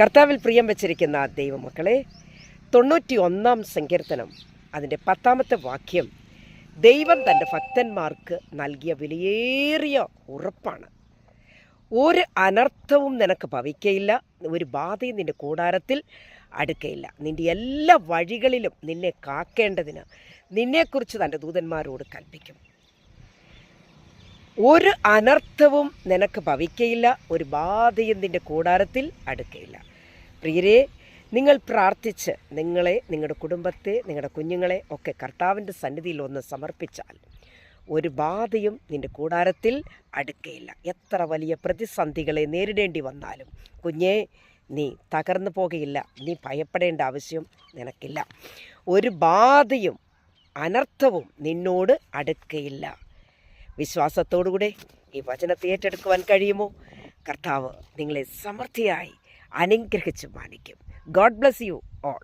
കർത്താവിൽ പ്രിയം വച്ചിരിക്കുന്ന ദൈവമക്കളെ, 91 സങ്കീർത്തനം അതിൻ്റെ 10 വാക്യം ദൈവം തൻ്റെ ഭക്തന്മാർക്ക് നൽകിയ വിലയേറിയ ഉറപ്പാണ്. ഒരു അനർത്ഥവും നിനക്ക് ഭവിക്കയില്ല, ഒരു ബാധയും നിൻ്റെ കൂടാരത്തിൽ അടുക്കയില്ല. നിൻ്റെ എല്ലാ വഴികളിലും നിന്നെ കാക്കേണ്ടതിന് നിന്നെക്കുറിച്ച് തൻ്റെ ദൂതന്മാരോട് കൽപ്പിക്കും. ഒരു അനർത്ഥവും നിനക്ക് ഭവിക്കയില്ല, ഒരു ബാധയും നിൻ്റെ കൂടാരത്തിൽ അടുക്കയില്ല. പ്രിയരെ, നിങ്ങൾ പ്രാർത്ഥിച്ച് നിങ്ങളെ, നിങ്ങളുടെ കുടുംബത്തെ, നിങ്ങളുടെ കുഞ്ഞുങ്ങളെ ഒക്കെ കർത്താവിൻ്റെ സന്നിധിയിൽ ഒന്ന് സമർപ്പിച്ചാൽ ഒരു ബാധയും നിൻ്റെ കൂടാരത്തിൽ അടുക്കയില്ല. എത്ര വലിയ പ്രതിസന്ധികളെ നേരിടേണ്ടി വന്നാലും കുഞ്ഞേ, നീ തകർന്നു പോകുകയില്ല. നീ ഭയപ്പെടേണ്ട ആവശ്യം നിനക്കില്ല. ഒരു ബാധയും അനർത്ഥവും നിന്നോട് അടുക്കയില്ല. വിശ്വാസത്തോടുകൂടെ ഈ വചനത്തെ ഏറ്റെടുക്കുവാൻ കഴിയുമോ? കർത്താവ് നിങ്ങളെ സമൃദ്ധിയായി അനുഗ്രഹിച്ച് മാനിക്കും. God bless you all.